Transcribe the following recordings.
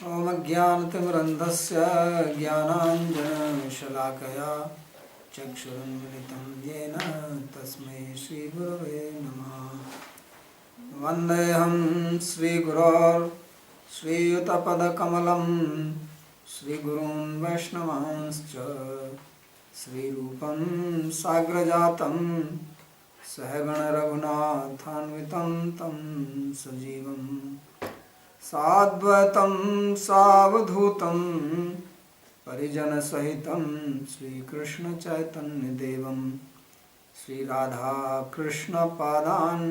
ॐ अज्ञानतिमिरन्धस्य ज्ञानाञ्जनशलाकया चक्षुरुन्मिलितं येन तस्मै श्रीगुरवे नमः। वन्देऽहं श्रीयुतपदकमलं श्रीगुरून् वैष्णवांश्च श्रीरूपं साग्रजातं सहगणरघुनाथान्वितं तं सजीवं साद्वैतं सावधूतं परिजनसहितं श्रीकृष्णचैतन्यदेवं श्रीराधाकृष्णपादान्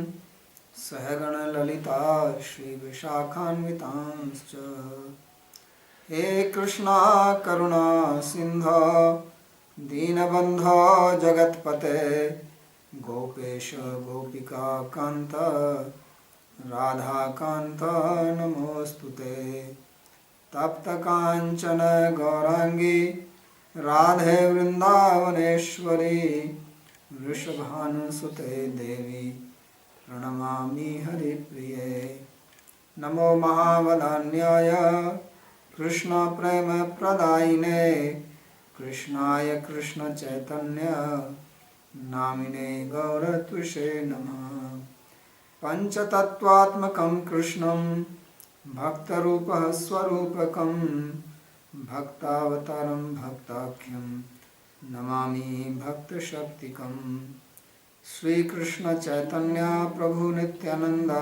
सहगणललिता श्रीविशाखान्वितांश्च। हे कृष्णा करुणा सिन्धो दीनबन्धो जगत्पते गोपेश गोपिका कान्त राधाकान्त नमोऽस्तुते। तप्तकाञ्चन गौराङ्गी राधे वृन्दावनेश्वरी वृषभानुसुते देवी प्रणमामि हरिप्रिये। नमो महावदान्याय कृष्णप्रेमप्रदायिने कृष्णाय कृष्णचैतन्य नामिने गौरत्विषे नमः। पञ्चतत्त्वात्मकं कृष्णं भक्तरूपः स्वरूपकं भक्तावतारं भक्ताख्यं नमामि भक्तशक्तिकं। श्रीकृष्ण चैतन्य प्रभु नित्यानंद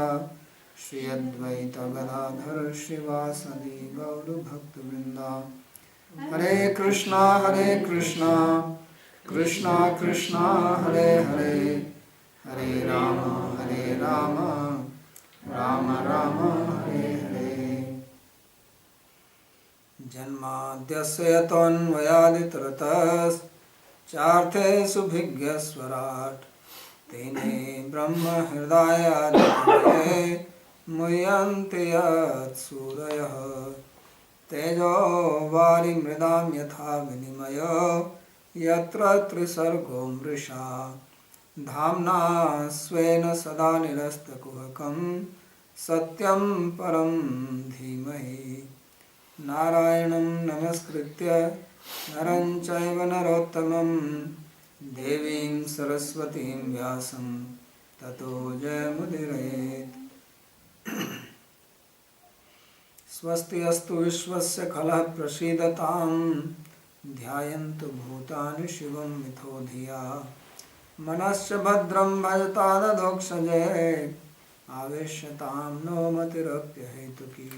श्री अद्वैत गदाधर श्रीवासदि गौर भक्तवृंदा। हरे कृष्णा कृष्णा कृष्णा हरे हरे हरे राम राम राम हरे हरे। जन्माद्यस्य यतोऽन्वयादितरतश्चार्थे भिज्ञस्वराट् तेने ब्रह्म हृदय मुह्यन्ति यत्सूरयः। तेजो वारिमृदां यथा विनिमयो यत्र त्रिसर्गो मृषा धाम्ना स्वेन सदा निरस्तकुहकं सत्यं परं धीमहि। नारायणं नमस्कृत्य नरं चैव नरोत्तमं देवीं सरस्वतीं व्यासं ततो जयमुदीरयेत्। स्वस्ति अस्तु विश्वस्य खलः प्रसीदतां ध्यायन्तु भूतानि शिवं मिथो धिया मनश्च भद्रं भजतादधोक्षजे आवेश्यतां no मतिरप्यहेतुकी।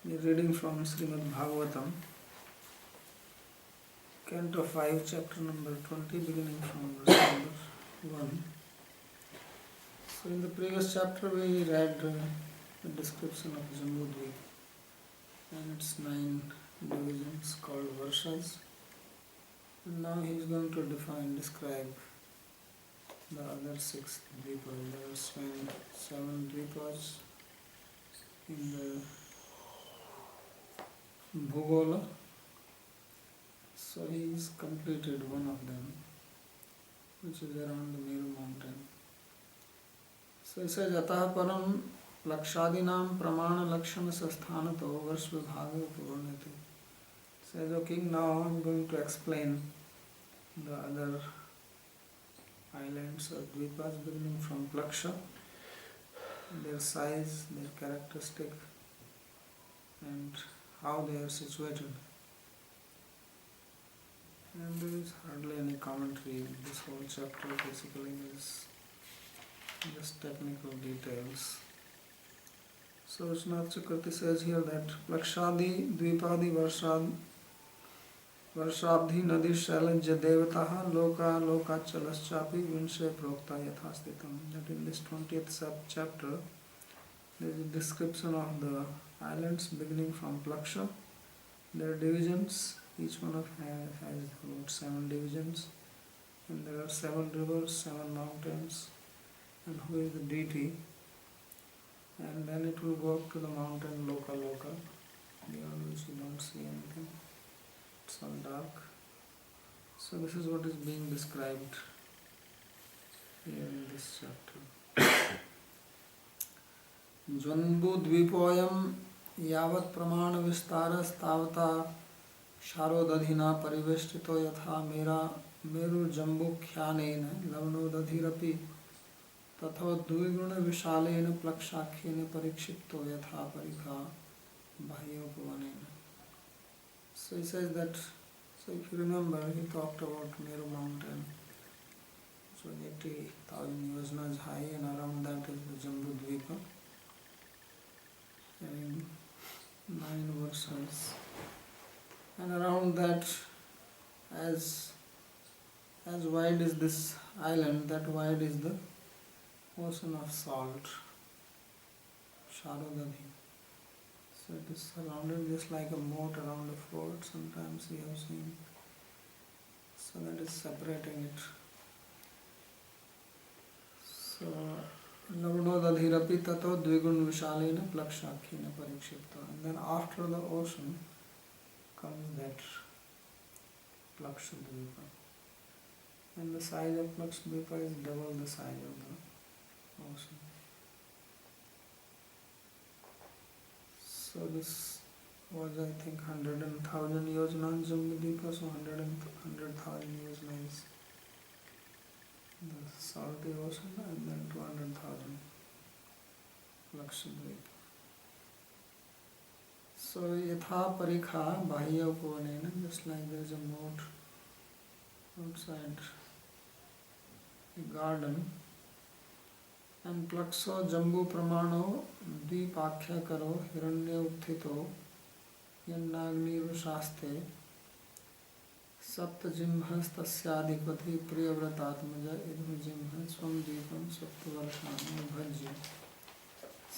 Reading from Srimad Bhagavatam, Canto 5, chapter number 20, beginning from verse number 1. So in the previous chapter we read the description of Jambudvip and its 9 divisions called Varshas. And now he is going to describe the other 6 Dvipas. There are 7 Dvipas in the Bhugola. So he has completed one of them, which is around the Meru mountain. So he says, Atah param lakshadinam pramana lakshana sasthanato varshvibhaga purnati. Says, O king, now I am going to explain the other islands or dvipas beginning from Plaksha, their size, their characteristic, and how they are situated. And there is hardly any commentary. This whole chapter basically is just technical details. So Vishnath Chakravarti says here that Plakshadi Dvipadi Varshabdhi Nadi Shailajya Devataha Loka Lokachalaschapi Vinshe Prokta Yathastitam. That in this 20th chapter there is a description of the islands beginning from Plaksha, their divisions. Each one of has about 7 divisions, and there are 7 rivers, 7 mountains, and who is the deity. And then it will go up to the mountain Loka, beyond which you don't see anything. It's all dark. So this is what is being described here in this chapter. ज्वन्बुद्वीपोऽयं यावत् प्रमाण विस्तारस्तावता शारोदधिना परिवेष्टितो यथा मेरुजम्बुख्यानेन लवणोदधिरपि तथोद्विगुणविशालेन प्लक्षाख्येन परिक्षिप्तो यथा परिखा बाह्योपवनेन. So he says that, so if you remember, he talked about Meru mountain. So 80,000 yojanas high, and around that is the Jambu Dvipa, having 9 verses. And around that, as wide as this island, that wide is the ocean of salt, Sharodadhi. So it is surrounded just like a moat around a fort, sometimes we have seen. So that is separating it. So Lavadodadhirapi tato dvigun vishalena plakshakkhina parikshipta. And then after the ocean comes that Plakshadvipa. And the size of Plakshadvipa is double the size of the ocean. So this was, I think, 100,000 yojana Jambudvipa, so 100,000 yojana is the salty ocean, and then 200,000 Lakshadvipa. So yatha parikha bahya upavanena, just like there is a moat outside a garden, and plakso jambu pramano dvipakhya karo hiranya utthito yannagniru shaste saptajimhas tasyadipati priyavratatmaja idhujimha swam dvipam saptavarshanu bhajya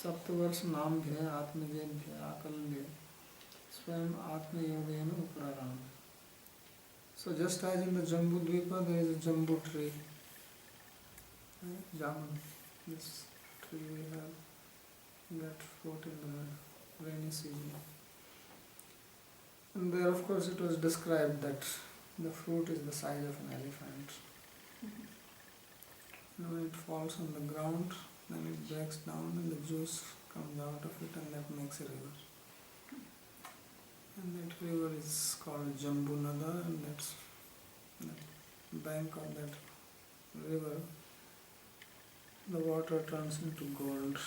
saptavarsh nambhya atmajebhya akalya swam atmayogena upraram. So just as in the Jambu Dvipa there is a Jambu tree, Jamun, this tree we have that fruit in the rainy season. And there of course it was described that the fruit is the size of an elephant. And when it falls on the ground, then it breaks down and the juice comes out of it, and that makes a river. And that river is called Jambu Nada, and that's the bank of that river. The water turns into gold.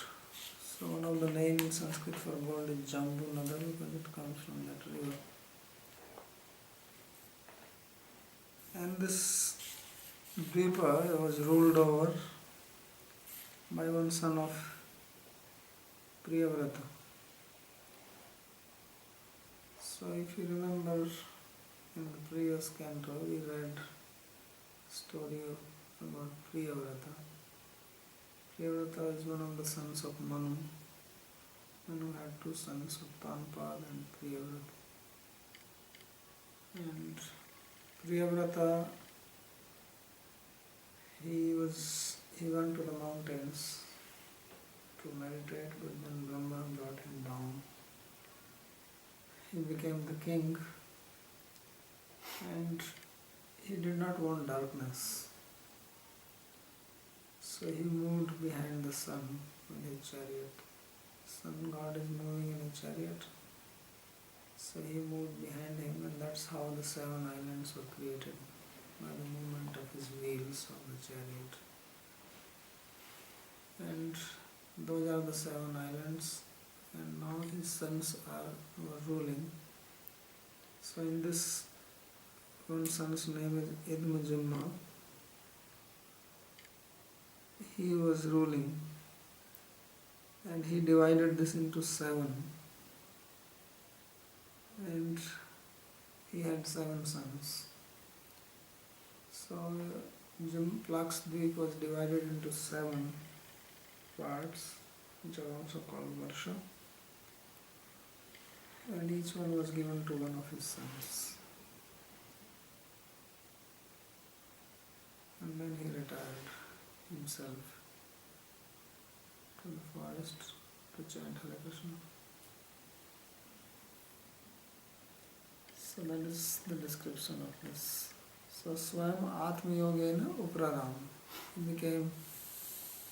So one of the names in Sanskrit for gold is Jambu Nada because it comes from that river. And this Dvipa was ruled over by one son of Priyavrata. So if you remember in the previous canto we read story about Priyavrata. Priyavrata is one of the sons of Manu. Manu had 2 sons, Uttanpad and Priyavrata. And Priyavrata, he went to the mountains to meditate, but then Brahma brought him down. He became the king, and he did not want darkness. So he moved behind the sun with his chariot. Sun god is moving in a chariot. So he moved behind him, and that's how the 7 islands were created, by the movement of his wheels of the chariot. And those are the 7 islands, and now his sons were ruling. So in this, one son's name is Idmujimha. He was ruling, and he divided this into 7. And he had 7 sons. So Plakshadvip was divided into 7 parts, which are also called Varsha. And each one was given to one of his sons. And then he retired himself to the forest to chant Hare Krishna. So that is the description of this. So Swam Atma Yogena Upraram. He became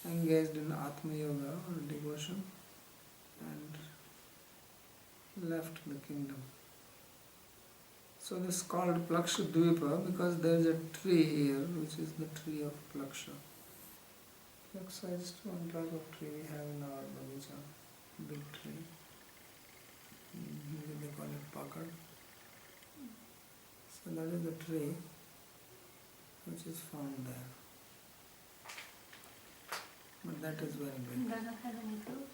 engaged in Atma Yoga or devotion, and left the kingdom. So this is called Plaksha Dvipa because there is a tree here which is the tree of Plaksha. Plaksha is one type of tree we have in our Babaji, big tree. Maybe they call it pakad. So that is the tree which is found there. But that is very big. Does it have any fruit?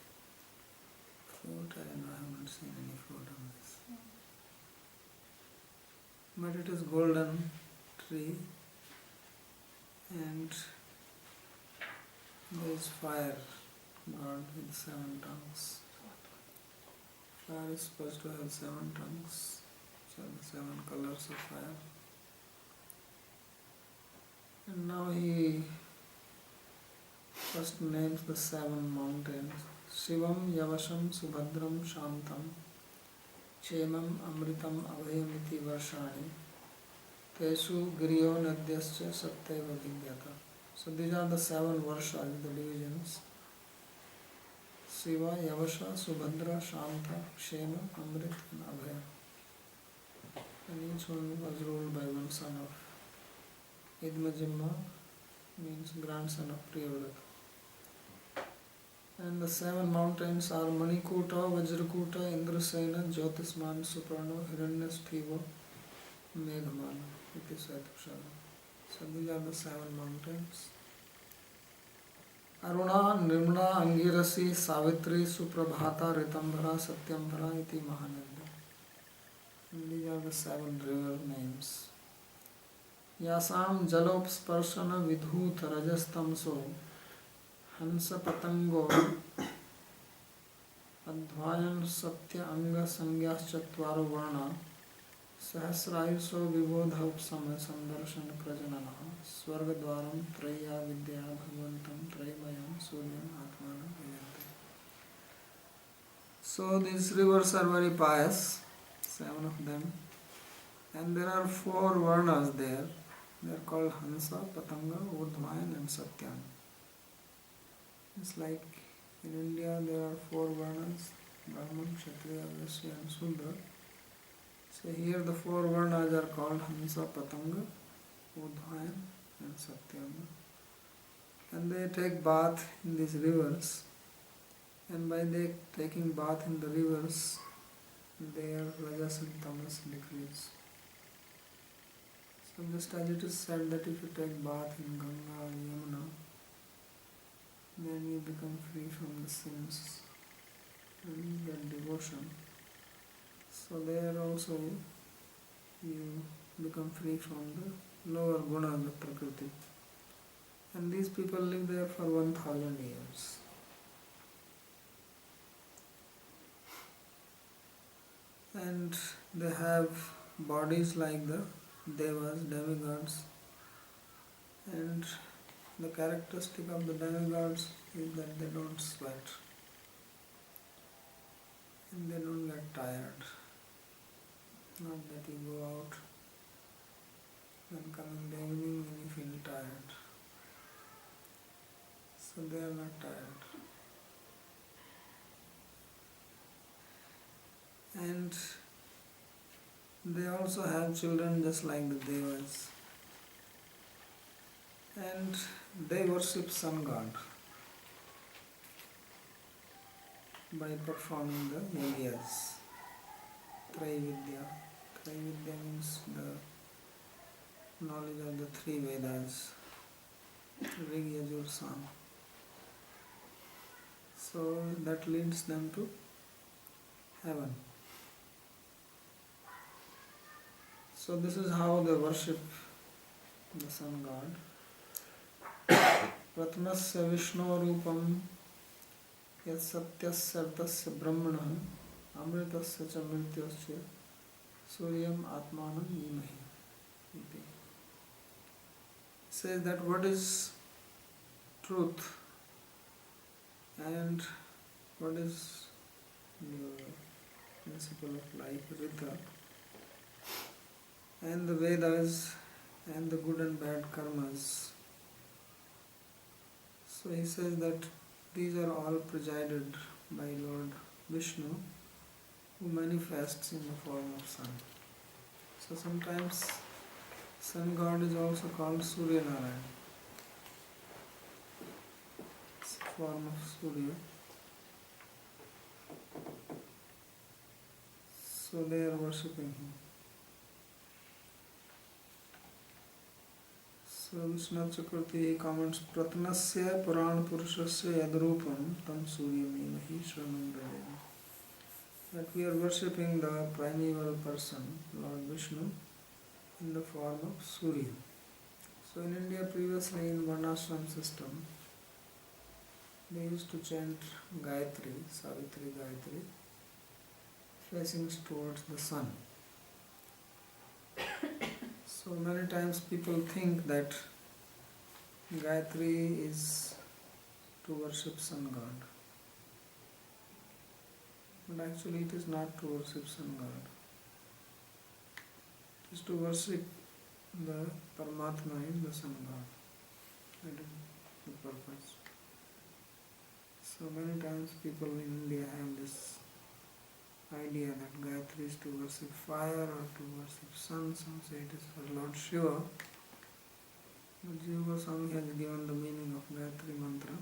Fruit, I don't know, I haven't seen any fruit on this. But it is golden tree and there is fire god with 7 tongues. Fire is supposed to have 7 tongues, so the 7 colors of fire. And now he first names the 7 mountains. Shivam, Yavasham, Subhadram, Shantam, Chemam, Amritam, Abhayamiti, Varshani, Teshu, Giriyo, Nadyascha, Satyeva, Vigyata. So these are the 7 Varshas, the divisions. Shiva, Yavasha, Subhadra, Shanta, Kshema, Amrit and Abhaya. And each one was ruled by one son of Idmajimma, means grandson of Priyavrata. And the 7 mountains are Manikuta, Vajrakuta, Indrasena, Jyotisman, Suprano, Hiranyashthiva, Meghamana. It is Satyapshala. So these are the 7 mountains. Aruna, Nirmala, Angirasi, Savitri, Suprabhata, Ritambhara, Satyambhara, iti Mahananda. And these are the 7 river names. Yasam Jalopsparshana Vidhut Rajastamso Hansa Patango Advayan Satya Anga Sangyas Chatvaro Varna Sahasrayuso Vibodha Upsama Sandarshan Prajanana Swargadwaram Traya Vidya Bhagavantam Trayamayam Suryam Atmanam Vijayate. So these rivers are very pious, 7 of them, and there are 4 Varnas there. They are called Hansa, Patanga, Urdhvayan and Satyan. It's like in India there are 4 Varnas, Brahman, Kshatriya, Vaishya and Sudra. So here the 4 Varnas are called Hansa, Patanga, Urdhvayan and Satyana. And they take bath in these rivers. And by they taking bath in the rivers, their Rajas and Tamas decrease. So just as it is said that if you take bath in Ganga or Yamuna, then you become free from the sins and you get devotion. So there also you become free from the lower gunas of Prakriti. And these people live there for 1000 years. And they have bodies like the devas, demigods, and the characteristic of the demigods is that they don't sweat and they don't get tired. Not that you go out and come in the evening and you feel tired. So they are not tired. And they also have children just like the devas. And they worship sun god by performing the yagyas. Traividya. Traividya means the knowledge of the 3 Vedas. Rig, Yajur, Sam. So that leads them to heaven. So this is how they worship the sun god. Pratmasya Vishnu Rupam Yat Satyasya Ardasya Brahmana Amritasya Cha Mrityasya Suryam Atmanam Yimahi. It says that what is truth and what is the principle of life, Rita, and the Vedas and the good and bad karmas. So he says that these are all presided by Lord Vishnu, who manifests in the form of sun. So sometimes sun god is also called Suryanarayana. It's a form of Surya. So they are worshipping him. So Vishnu Chakravarti comments, Pratnasya Puran Purushasya Yadrupam Tam Suryamemahi Shranam. That we are worshipping the primeval person, Lord Vishnu, in the form of Surya. So in India previously in Varnashram system, they used to chant Gayatri, Savitri Gayatri, facing towards the sun. So many times people think that Gayatri is to worship sun god. But actually it is not to worship sun god. It is to worship the Paramatma in the sun god. That is the purpose. So many times people in India have this idea that Gayatri is to worship fire or to worship sun. Some say it is for Lord Shiva. But Jiva Goswami has given the meaning of Gayatri mantra.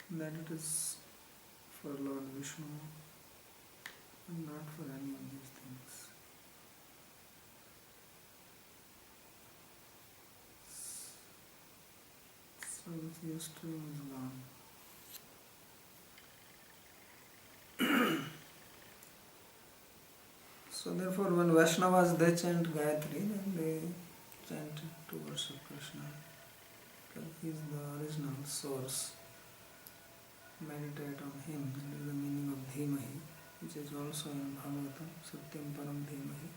That it is for Lord Vishnu and not for any of these things. So the yesterday is gone. So therefore when Vaishnavas they chant Gayatri, then they chant it to worship Krishna. Because he is the original source. Meditate on him. That is the meaning of Dhimahi, which is also in Bhagavatam, Satyam Param Dhimahi.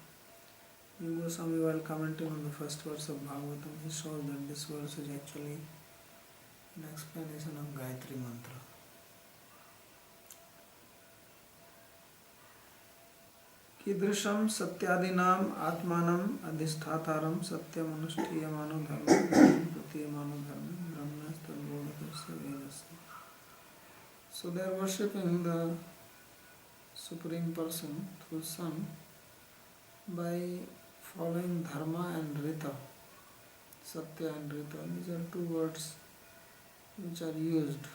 Jiva Goswami, while commenting on the first verse of Bhagavatam, he shows that this verse is actually an explanation of Gayatri mantra. Kidrisham satyadinam atmanam adhisthataram satyam anushthiyamano dharma pratiyamano dharma brahmastam bodhakasya vedasya. So they are worshipping the Supreme Person through Sun by following Dharma and Rita. Satya and Rita. These are two words which are used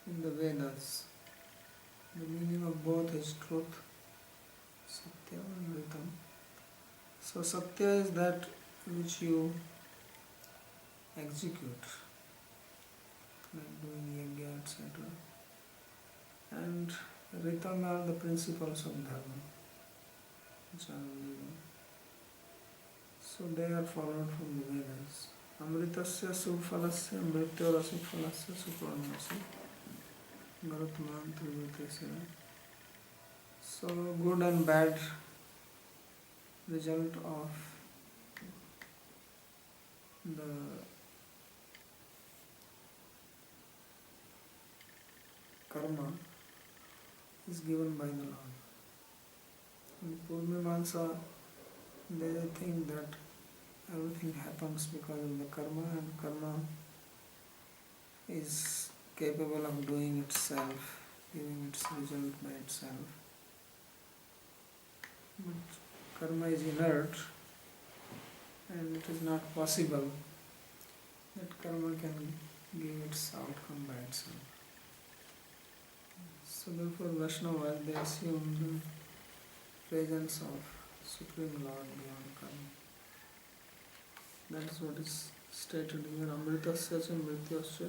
in the Vedas. The meaning of both is truth, Satya and Rita. So Satya is that which you execute, like doing yajna, etc. And Ritam are the principles of Dharma, which are living. So they are followed from the Vedas. Amritasya suphalasya mrityora suphalasya supranasya garutman trivritesya. So good and bad result of the karma is given by the Lord. In Purnimansa, they think that everything happens because of the karma, and karma is capable of doing itself, giving its result by itself. But karma is inert, and it is not possible that karma can give its outcome by itself. So therefore Vaishnavas, they assume the presence of Supreme Lord beyond karma. That is what is stated here. Amritasya cha mrityasya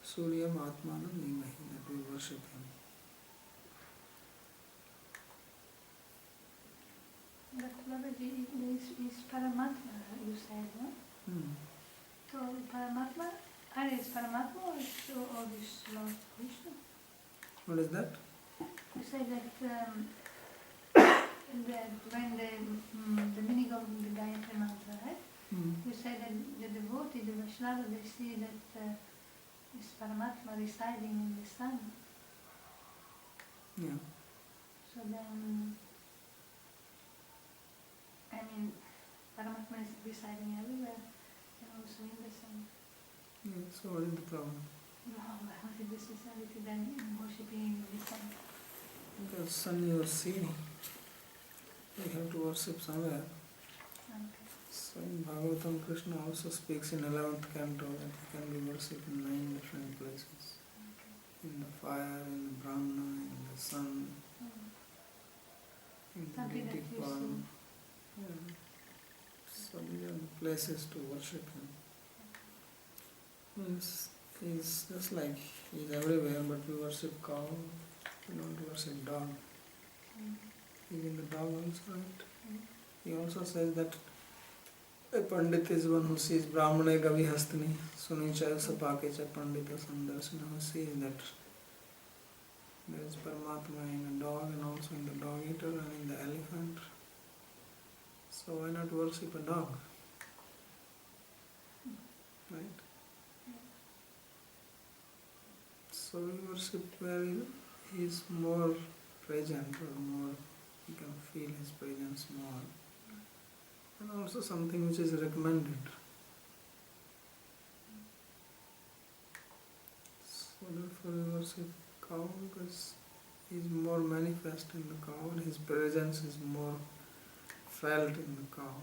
suryam atmanam nimahi, that we worship him. But Babaji, is Paramatma, you said, no? So Paramatma, either it's Paramatma or it's Lord Vishnu. What is that? You said that when the meaning of the Gayatri mantra, right? You said that the devotee, the Vaishnava, they see that is Paramatma residing in the sun. Yeah. So then, I mean, Paramatma is residing everywhere and also in the sun. Yeah, so what is the problem? No, what is the speciality then in worshipping the sun? Because sun you see, you have to worship somewhere. Okay. So in Bhagavatam, Krishna also speaks in 11th canto that he can be worshipped in 9 different places. Okay. In the fire, in the Brahma, in the sun, in the Something that deity you form. Yeah. So these are the places to worship him. Means he's just like he's everywhere, but we worship cow, we don't worship dog. He's in the dog also, right? He also says that a Pandit is one who sees Brahmane Gavi Hastani, Sunicha Sapake Cha Pandita Sandarsana, who sees that there is Paramatma in a dog and also in the dog eater and in the elephant. So why not worship a dog? Right? So we worship where he is more present or more, you can feel his presence more. And also something which is recommended. So therefore we worship cow because he is more manifest in the cow and his presence is more felt in the cow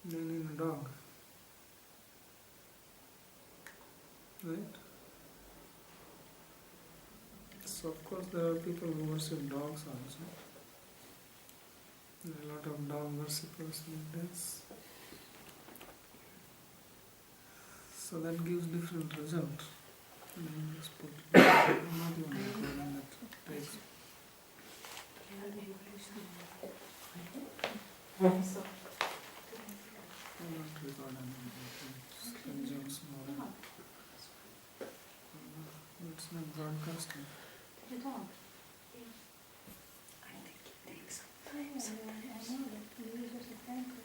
than in a dog. Right? So of course there are people who worship dogs also. There are a lot of dog worshippers these days. So that gives different result. And I just put I'm not even recording that takes. I'm not recording it consumes more. It's not broadcasting. You don't? I think it takes I know that you use as a temple.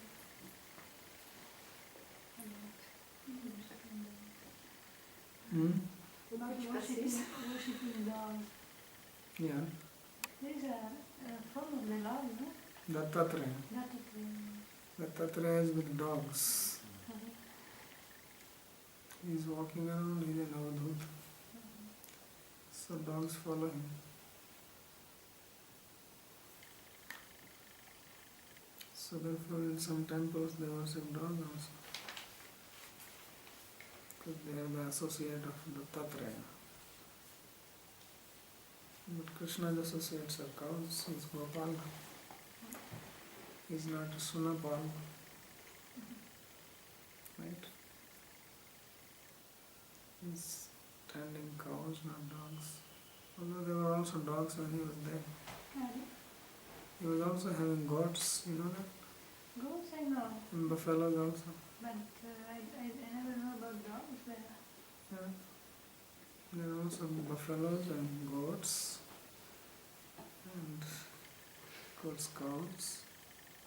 About worshipping dogs. Yeah. There is a form of the Lord, no? Dattatreya. Dattatreya is with dogs. He is walking around, he is an avadhut. So dogs follow him. So therefore in some temples they worship dogs also. Because they are the associate of Dattatreya. But Krishna's associates are cows, he is Gopal. He is not Sunapal. Right? He is tending cows, not dogs. Although there were also dogs when he was there. He was also having goats, you know that? Goats I know, And buffaloes also. but I never know about dogs there. Yeah. There are also buffaloes and goats and of course cows.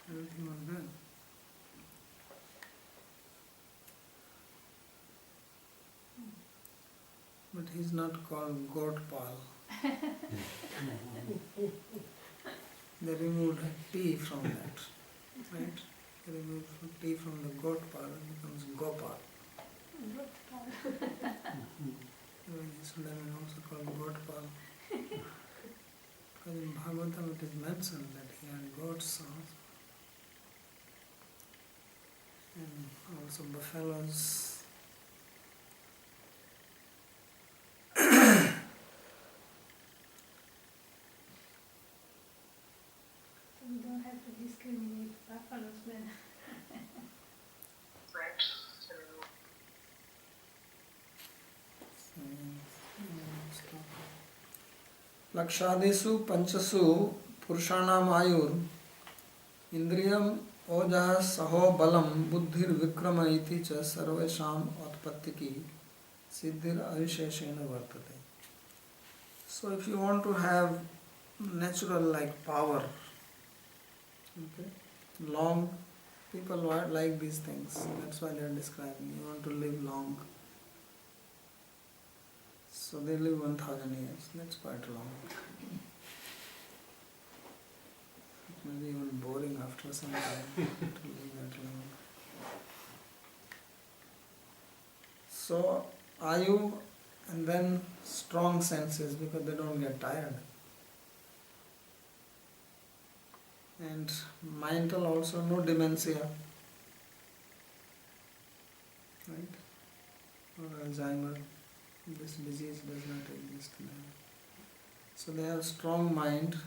Everything was there. But he's not called Gotpal. They removed T from that. Right? They removed T from the Gotpal and becomes Gopal. His name is also called Gotpal. Because in Bhagavatam it is mentioned that he had goats also. And also buffaloes. We don't have to discriminate buffaloes then. लक्षादिषु पंचसु पुरुषाणाम आयुर इंद्रियम ओजः सहो बलम बुद्धिर विक्रम इति च सर्वेषाम उत्पत्ति की सिद्धिर अविशेषेण वर्तते. So if you want to have natural like power, okay, long, people like these things. That's why they are describing. You want to live long. So they live 1,000 years. That's quite long. It maybe even boring after some time to live that long. So Ayu and then strong senses because they don't get tired. And mental also, no dementia, right? Or Alzheimer, this disease does not exist now. So they have strong mind,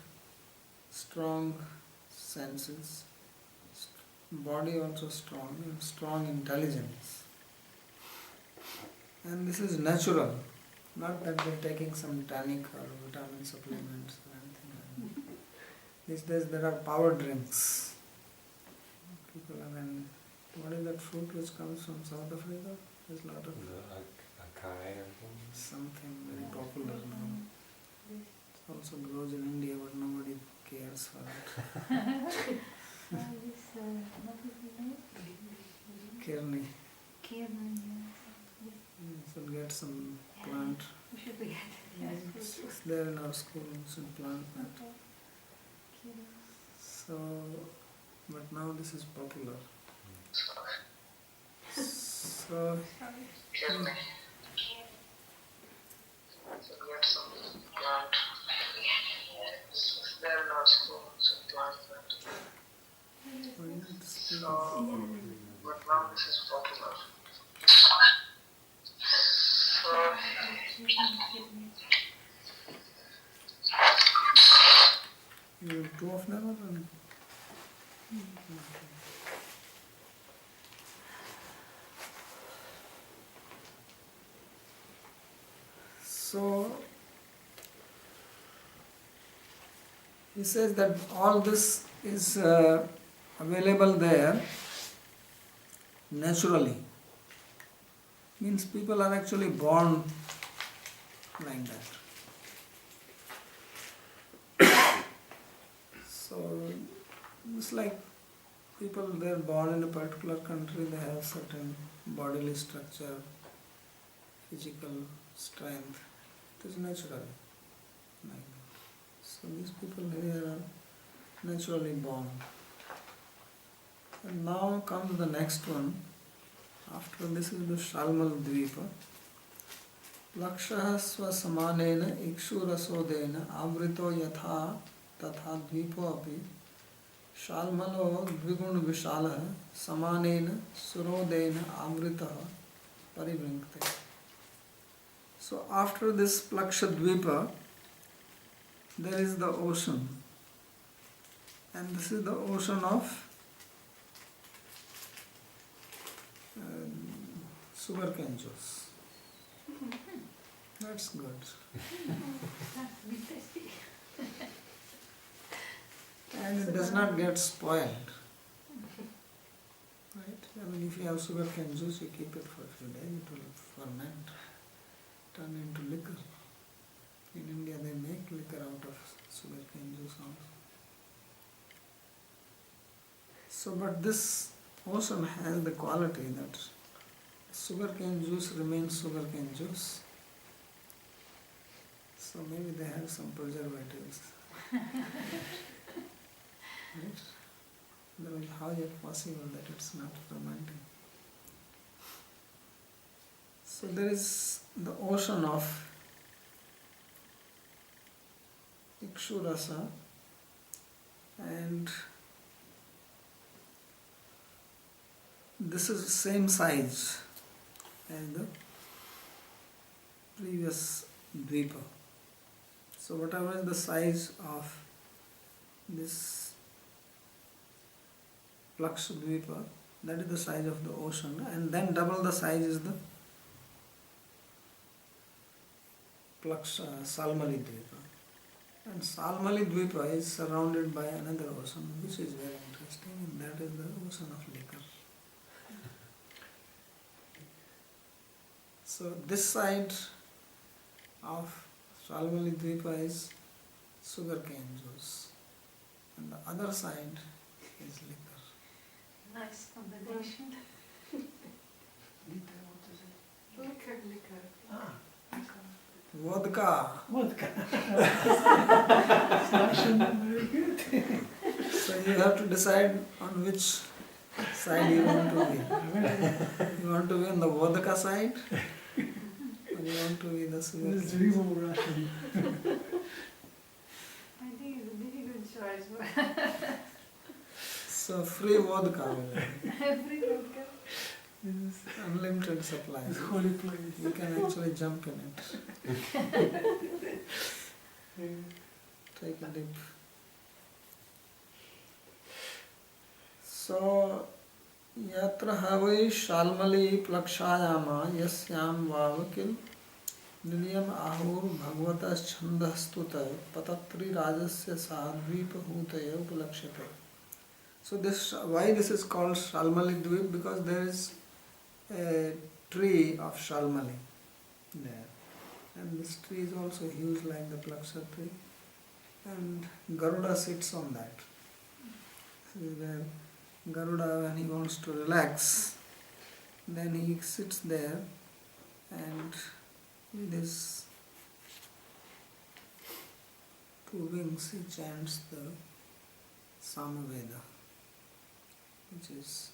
strong senses, body also strong, and strong intelligence. And this is natural, not that they're taking some tonic or vitamin supplements or anything like that. These days there are power drinks. People are in, what is that fruit which comes from South Africa? There's a lot of acai or something very popular now. It also grows in India, but nobody cares for it. What is the name? Kirni. Kirni, yes. You should get some plant. We should be getting It's there in our school, you should plant that. Okay. So, but now this is popular. So, Sorry. So get some plant. It's there in our school, so plant that. So, but now this is popular. So, you have two of them or one? So, he says that all this is available there naturally. Means people are actually born like that. So, it's like people, they are born in a particular country, they have certain bodily structure, physical strength. It is natural. Like that. So these people here are naturally born. And now comes the next one. After this is the Shalmal Dvipa. Lakshaha swasamanena ikshurasodena avrito yatha tatha dvipo api Shalmalo dvigun vishalaha samanena surodena avritaha parivrinkte. So after this Plaksha Dvipa, there is the ocean. And this is the ocean of sugarcane juice. That's good. That's be tasty. And it does not get spoiled. Right? I mean, if you have sugarcane juice, you keep it for a few days, it will ferment, turn into liquor. In India, they make liquor out of sugarcane juice also. So, but this ocean has the quality that sugarcane juice remains sugarcane juice. So maybe they have some preservatives. Right? Otherwise, how is it possible that it's not fermenting? So there is the ocean of Ikshurasa, and this is the same size as the previous Dvipa. So whatever is the size of this Plaksha Dvipa, that is the size of the ocean, and then double the size is the Plaksha Salmali Dvipa. And Salmali Dvipa is surrounded by another ocean, which is very interesting, and that is the ocean of liquor. So this side of Salmali Dvipa is sugarcane juice, and the other side is liquor. Nice combination. Liquor. Ah, Vodka. vodka. It's not very good. So you have to decide on which side you want to be. You want to be on the vodka side? Or you want to be the sugar? It's Vivo Russian. I think it's a difficult choice. So free vodka. Every vodka. Unlimited supply. It's holy place. You can actually jump in it. Take a dip. So, yatra havai shalmali plakshayama yasyam vavakil niliyam ahur bhagavatas chandastutay patatri rajasya sadvipa hutaya upalakshate. So this, why this is called Shalmali Dvip? Because there is a tree of Shalmali there. And this tree is also huge like the Plaksha tree. And Garuda sits on that. This is where Garuda, when he wants to relax, then he sits there and with his two wings he chants the Samaveda, which is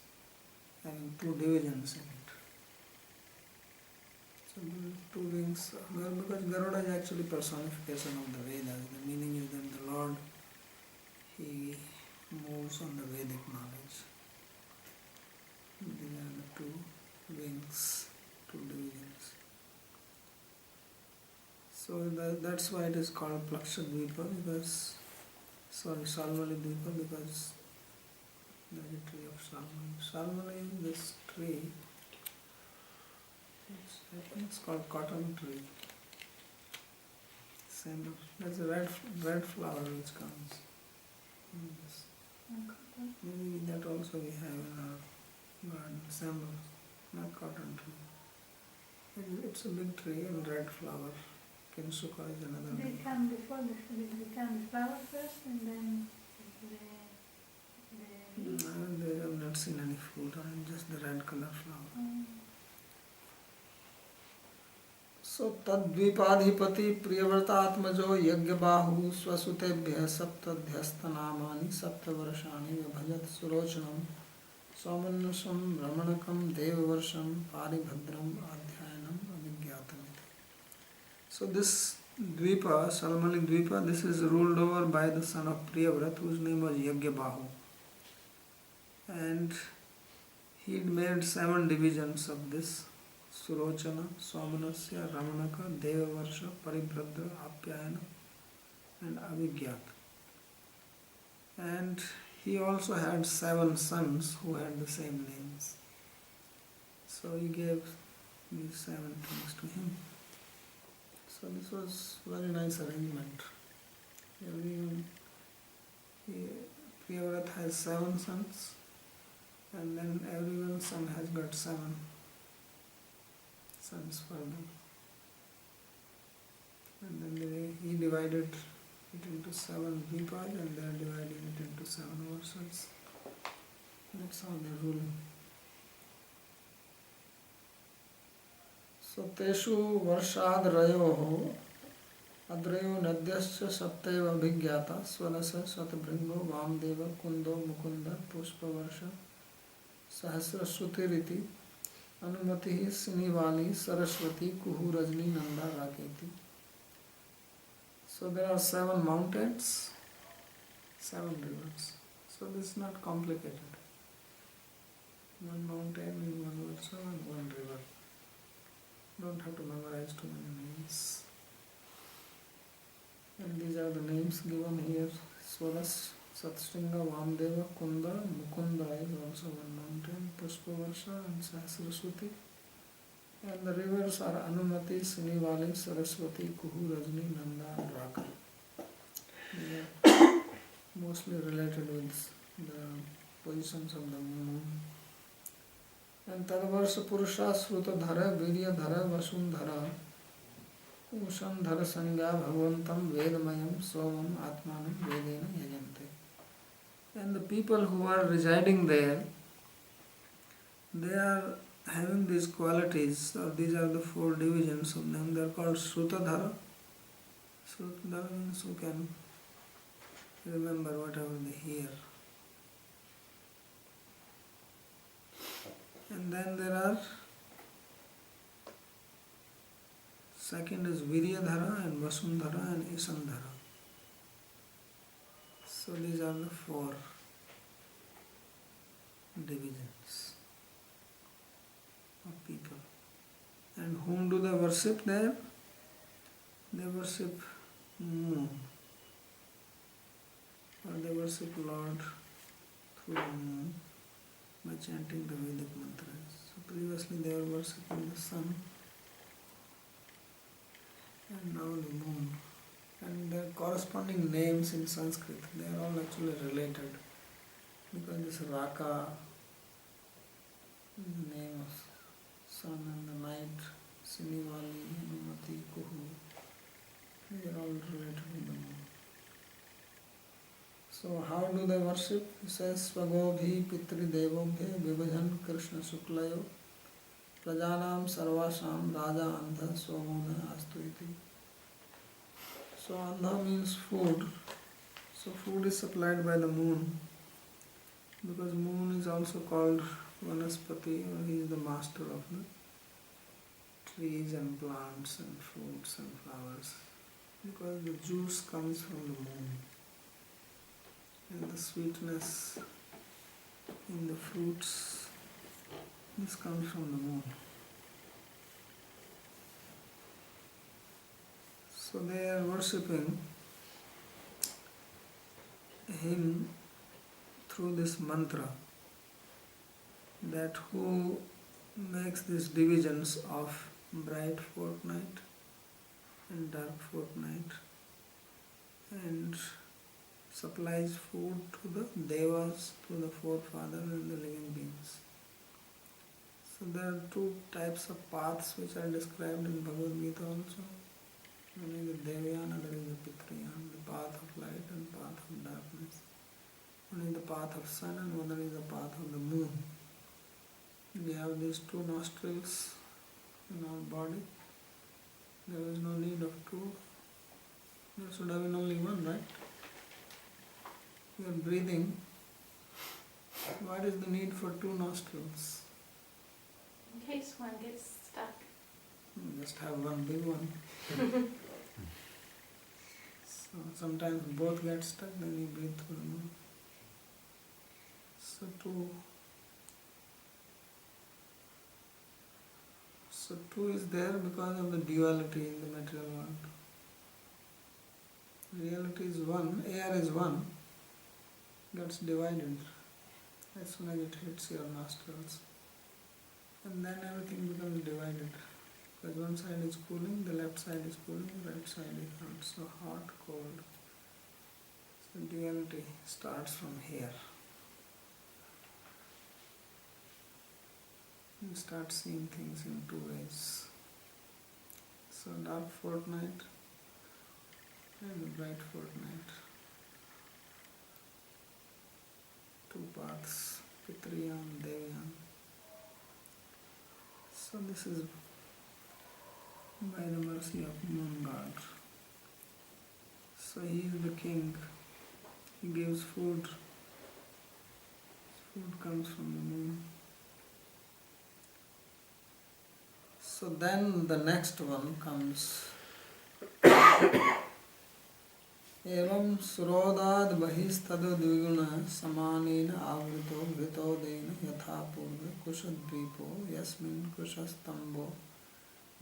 having two divisions in it. So the two wings, because Garuda is actually personification of the Vedas. The meaning is that the Lord, he moves on the Vedic knowledge. These are the two wings, two divisions. So that's why it is called Plaksha Dvipa, because, Shalmali Dvipa, because there is a tree of Shalmali. Shalmali is this tree, I think it's called cotton tree. There's a red flower which comes in this. Maybe that also we have in our garden, sandal, not cotton tree. It's a big tree and red flower. Kinsuka is another They name. come before they come the flower first and then I have not seen any fruit on it, just the red color flower. So तद्वीपाधिपति प्रियव्रतात्मजो यज्ञबाहु स्वसुतेभ्यः सप्तध्यस्तनामानि सप्तवर्षाणि व्यभजत सुरोचनं सौमन्यसं भ्रमणकं देववर्षं पारिभद्रं आध्यायनम अभिज्ञातमिति. So this Dvipa, Shalmali Dvipa, this is ruled over by the son of Priyavrat, whose name was Yajnabahu. And he made 7 divisions of this: Surochana, Somanasya, Ramanaka, Devavarsha, Paribhadra, Apyayana and Avigyat. And he also had 7 sons who had the same names. So he gave these 7 things to him. So this was very nice arrangement. Priyavrat has 7 sons, and then everyone's son has got 7 sons for them. And then he divided it into 7 vipas, and they are dividing it into 7 verses. That's how they are ruling. So teshu varshad rayoho adreyo nadyascha sapteva abhigyata swarasa satbringo vamdeva kundo mukunda pushpavarsha sahasrasutiriti anumati sinivali saraswati kuhu rajni nanda raketi. So there are 7 mountains, 7 rivers. So this is not complicated. 1 mountain in 1 verse and 1 river. Don't have to memorize too many names. And these are the names given here: Swaras, Satstringa, Vamdeva, Kunda, Mukunda is also 1 mountain, Pushpavarsha and Sahasrasuti. And the rivers are Anumati, Sinivali, Saraswati, Kuhu, Rajni, Nanda and Raka. They are mostly related with the positions of the moon. And Tadvarsha Purusha, Srutadhara, Viryadhara, Vasundhara, Ushandhara Sangya, Bhagavantam, Vedamayam, Somam, Atmanam, Vedena, Yajante. And the people who are residing there, they are having these qualities. So these are the 4 divisions of them. They are called Srutadhara. Srutadhara means who can remember whatever they hear. And then there are, second is Viryadhara and Vasundhara and Isandhara. So these are the 4 divisions of people. And whom do they worship there? They worship moon. Or they worship Lord through the moon by chanting the Vedic mantras. So previously they were worshipping the sun and now the moon. And their corresponding names in Sanskrit, they are all actually related. Because this Raka is the name of sun and the night, Sinivali, Hanumati, Kuhu, they are all related with the moon. So how do they worship? He says, Svagobhi Pitri Devobhe Vibhajan Krishna Suklayo Prajanam Sarvasham Raja Andha Swamona Astuiti. So Andha means food. So food is supplied by the moon. Because moon is also called Vanaspati, or he is the master of the trees and plants and fruits and flowers. Because the juice comes from the moon. And the sweetness in the fruits, this comes from the moon. So they are worshipping him through this mantra, that who makes these divisions of bright fortnight and dark fortnight and supplies food to the devas, to the forefathers and the living beings. So there are 2 types of paths which are described in Bhagavad Gita also. One is the Devyana, another is the Pitrayana, the path of light and path of darkness. One is the path of sun and one is the path of the moon. We have these 2 nostrils in our body. There is no need of 2. There should have been only 1, right? You are breathing. What is the need for 2 nostrils? In case one gets stuck. Just have one big one. So sometimes both get stuck, then you breathe through the mouth. So 2 is there because of the duality in the material world. Reality is 1, air is 1, gets divided as soon as it hits your nostrils. And then everything becomes divided. Because one side is cooling, the left side is cooling, the right side is hot. So hot, cold. So duality starts from here. You start seeing things in 2 ways. So dark fortnight and the bright fortnight. 2 paths, Pitriyan, Devyan. So this is by the mercy of Moon God. So he is the king. He gives food. Food comes from the moon. So then the next one comes. Evam surodad bahistad dviguna samanena avrito vritodena yatha purva kushadvipo yasmin kushastambo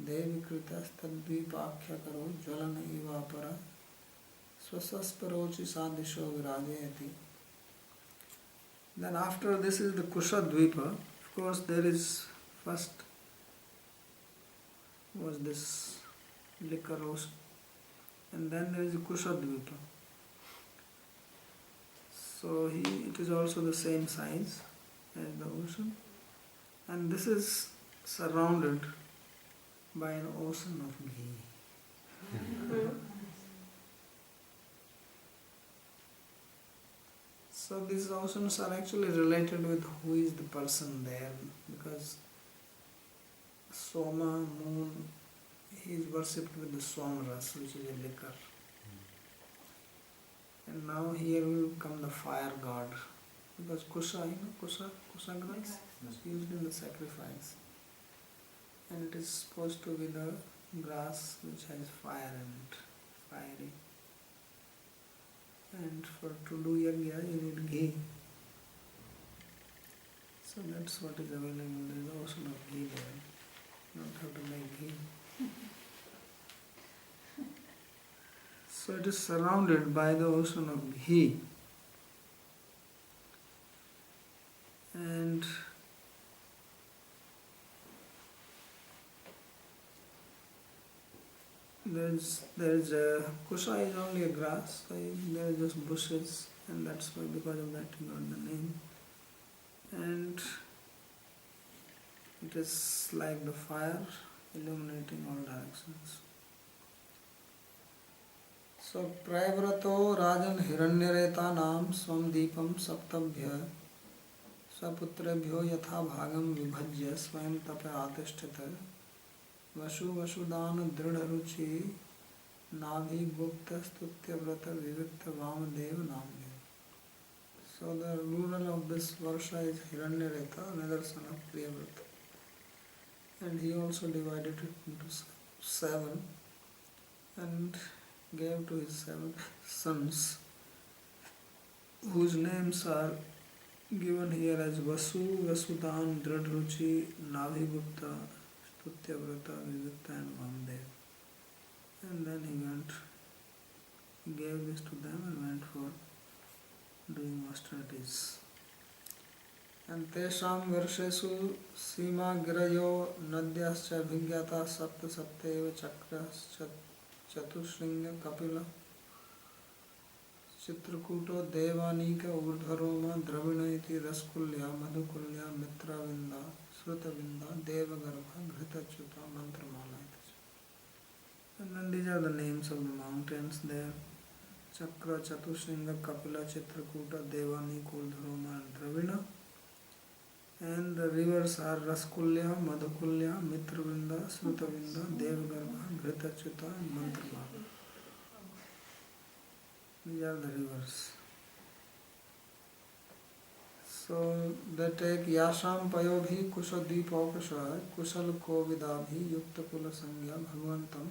devikritas tadvipakya karo jvalana ivapara swasasparochi sadisho virajayati. Then after this is the Kushadvipa. Of course there is first was this liquor ocean, and then there is the Kushadvipa. So it is also the same size as the ocean, and this is surrounded by an ocean of ghee. So these oceans are actually related with who is the person there, because Soma, moon, he is worshipped with the Somras, which is a liquor. And now here will come the fire god, because Kusha, Kusa Grants? was used in the sacrifice, and it is supposed to be the grass which has fire in it, fiery. And to do yajna you need ghee. So that's what is available. There is the ocean of ghee there. You don't have to make ghee. So it is surrounded by the ocean of ghee. And there is a kusha is only a grass, so there are just bushes, and that's why because of that you got the name. And it is like the fire illuminating all directions. So Prayavrato Rajan Hiranyareta Nam Swam Deepam Saptabhya Saputrebhyo Yatha Bhagam Vibhajya Swayam Tape Atishtata Vasudana Dridha Ruchi Navi Gupta Stutya Vrata Vivikta Vamadev Namdev. So the ruler of this Varsha is Hiranyareta, another son of Priyavrata. And he also divided it into 7 and gave to his 7 sons, whose names are given here as Vasu, Vasudan, Dridruchi, Navigupta, Stutyavrata, Vivikta and Vamdev. And then he gave this to them and went for doing austerities. And Tesham Varshesu Sima Girayo Nadyascha Bhigyata Sapta Sapteva Chakras Chatusringa Kapila Chitrakuto Devanika Urdharoma Dravina iti Raskulya Madhukulya Mitravinda Srutavinda Devagarbha Ghritachuta Mantramala. And then these are the names of the mountains there: Chakra, Chatusringa, Kapila, Chitrakuta, Devanika, Urdharoma and Dravina. And the rivers are Raskulya, Madhukulya, Mitravinda, Srutavinda, Devagarbha, Ghritachuta and Mantramala. These are the rivers. So they take Yasham Payobhi Kushadip Aukasha Kushal Kovidabhi Yukta Kula Sangya Bhagavantam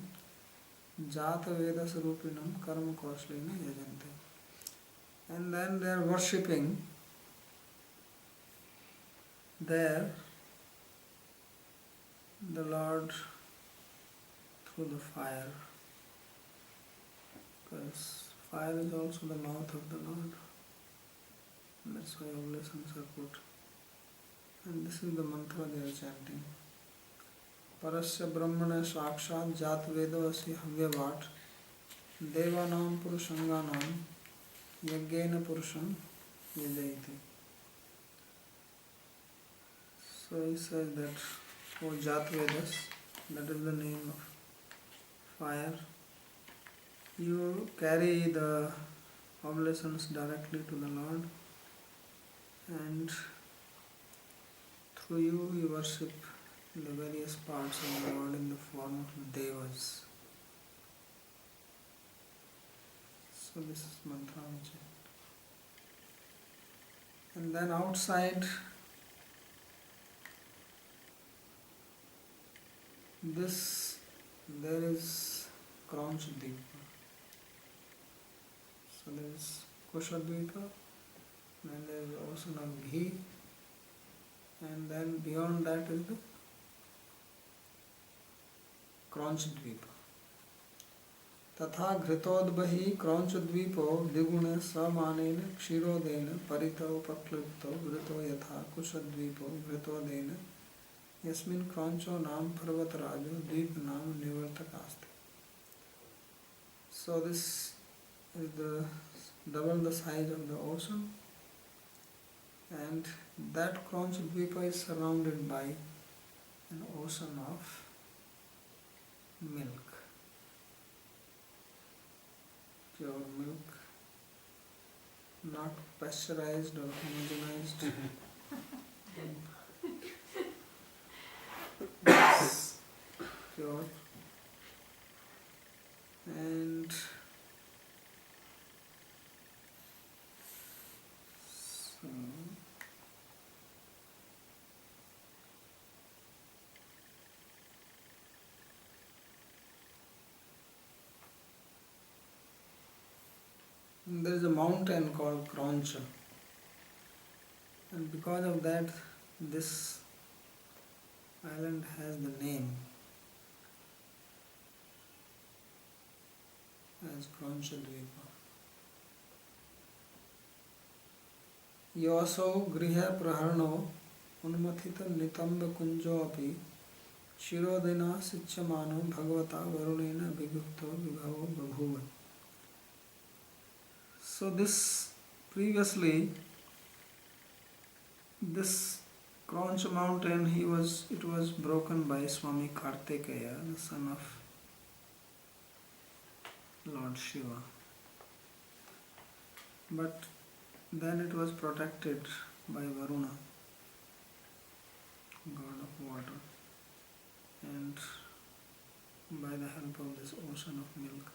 Jata Veda Sarupinam Karma Kauslini Yajante. And then they are worshipping there the Lord through the fire, because fire is also the mouth of the Lord. And that's why oblations are put. And this is the mantra they are chanting. Parasya Brahmana Sakshat Jat Vedavasi Havyavat Devanam Purushanganam Yajnena Purusham Yajayati. So he says that, O Jat Vedas, that is the name of fire, you carry the oblations directly to the Lord, and through you we worship the various parts of the Lord in the form of devas. So this is mantra we chant. And then outside this there is Kranchadvipa. So there is Kushadvipa, then there is ocean of ghee, and then beyond that is the Kranchadvipa. Tatha Gritodbahi Kranchadvipo Diguna Samanena Kshirodena Parito Paklipto Grito Yatha Kushadvipo Gritodena Yasmin Krancho Nam Parvatarajo Dvip Nam Nivartakaste. So this is the double the size of the ocean, and that Kranchadvipa is surrounded by an ocean of milk, pure milk, not pasteurized or homogenized. It's pure. And so there is a mountain called Kroncha, and because of that, this island has the name as Kroncha Dvipa. Yoso griha praharno unmathita nitambe kunjo api Shirodina Sichamano Bhagavata Varunena Vigupto Vibhavo Babhuva. So previously this Kroncha mountain it was broken by Swami Kartikeya, the son of Lord Shiva. But then it was protected by Varuna, god of water, and by the help of this ocean of milk.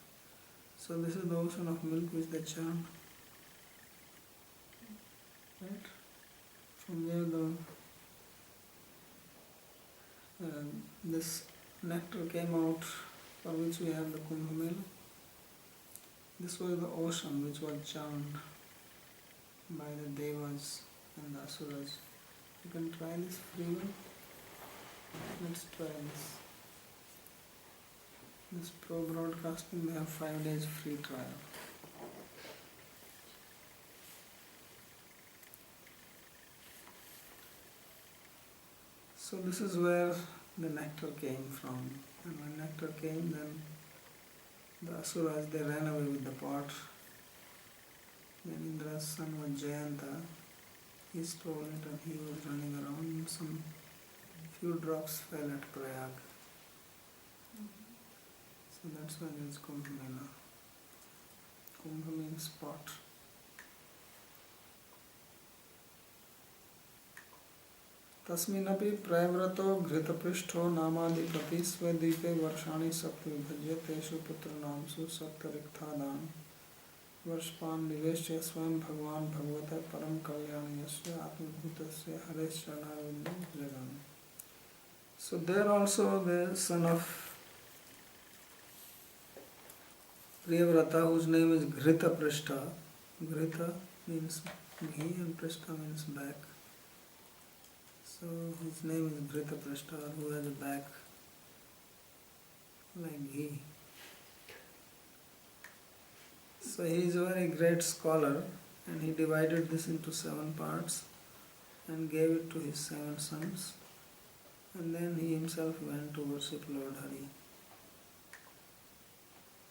So this is the ocean of milk which they chant, right? From where this nectar came out, for which we have the Kumbh Mela. This was the ocean which was charmed by the Devas and the Asuras. You can try this freely. Let's try this. This Pro Broadcasting, they have 5 days free trial. So this is where the nectar came from. And when nectar came, then the Asuras, they ran away with the pot. Then Indra's son was Jayanta. He stole it and he was running around, and some few drops fell at Prayag. So that's why there is Kumbh Mela. Kumbh means pot. तस्मिन्नपि प्रयव्रतो घृतपृष्ठो नामाधिपति स्वद्वीपे वर्षाणि सप्त विभज्य तेषु पुत्रनामसु सप्तरिक्थादान वर्षपान निवेश्य स्वयं भगवान भगवतः परम कल्याणयस्य आत्मभूतस्य हरेश्चरणारविन्दं जगामि. So there also the son of Priyavrata, whose name is Ghrita Prishta. Ghrita means ghee and Prishta means back. So his name is Ghrita Prishta, who has a back like ghee. So he is a very great scholar, and he divided this into 7 parts and gave it to his 7 sons, and then he himself went to worship Lord Hari.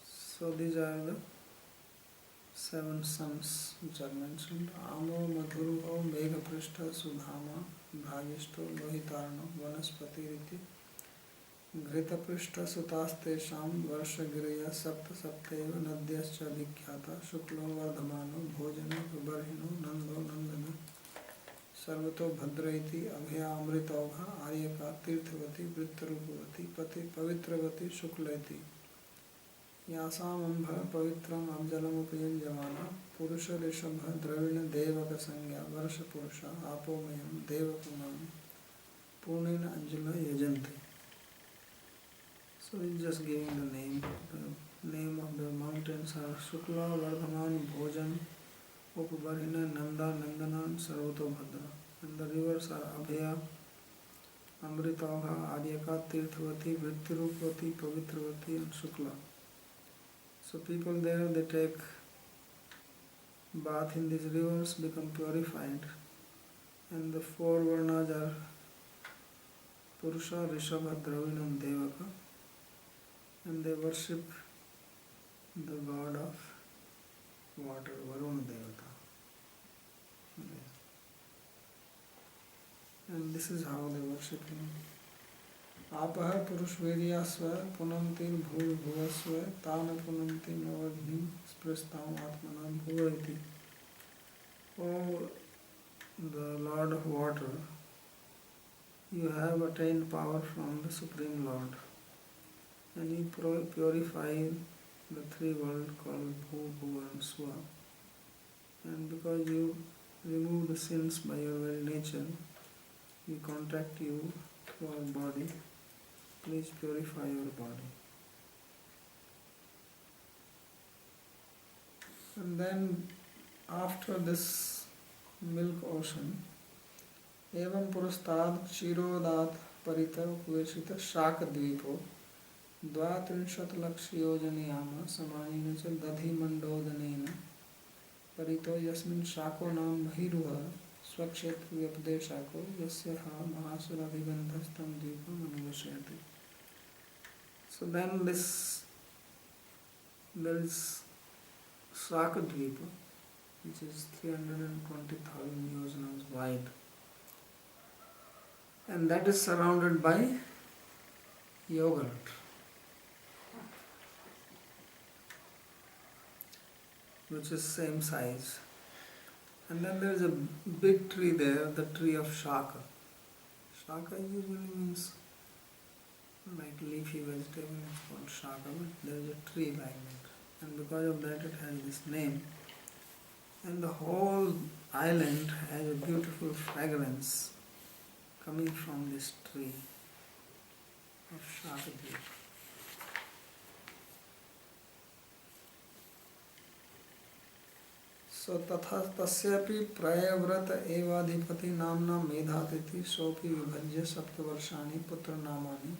So these are the 7 sons which are mentioned. Amo Madhuruho Meghaprishta Sudhama Bhagishto Lohitarno Vanaspati Ghritaprishta Sutastesham Varshagiriya Sapta Sapteva Nadyascha Vikhyata Shuklo Vardhamano Bhojana Vibarhino Nando Nandana Sarvato Bhadraiti Abhya Amritauha Aryaka Tirthavati Vrittarupavati Pati Pavitravati Shuklaiti Yasamambha Pavitram Abjalamupayam Javana Purusha Rishabha Dravina Devaka Sangya Varsha Purusha Apomayam Devakumam Purnena Anjala Yajanti. So he's just giving the name. The name of the mountains are Shukla, Vardhaman, Bhojan, Upabarhina, Nanda, Nandana, Sarvato Bhadra. And the rivers are Abhya, Amritauha, Adyaka, Tirthavati, Vrittirupavati, Pavitravati and Shukla. So people there, they take bath in these rivers, become purified. And the 4 Varnas are Purusha, Rishabha, Dravina and Devaka. And they worship the god of water, Varuna Devata. And this is how they worship him. Apah Purushvirya Sva Punanti Bhul Bhuvasva Tana Punanti Navadhim Sprastam Atmanam Bhuvaiti. O the Lord of water, you have attained power from the Supreme Lord, and you purify the 3 worlds called Bhu, Bhuva and Swa. And because you remove the sins by your very nature, we contact you through our body. Please purify your body. And then after this milk ocean, evam purastad chirodat parita upveshita shakadvipo द्वात्रिंशत् लक्षयोजनयाम समानेन च दधिमण्डोदनेन परितो यस्मिन् शाको नाम महिरुह स्वक्षेत्र व्यपदेशाको यस्य महासुराभिगन्धस्तं द्वीपम् अनुवशयति. So then there is Shakadvipa, which is 320,000 yojanas wide, and that is surrounded by yogurt, which is same size. And then there is a big tree there, the tree of Shaka. Shaka usually means like leafy vegetable, it's called Shaka, but there is a tree like that. And because of that it has this name. And the whole island has a beautiful fragrance coming from this tree of Shakadvipa. So तथा तस्यापि प्रयव्रत एवाधिपति नामना मेधातिथि सोपि विभज्य सप्तवर्षाणि पुत्र नामानि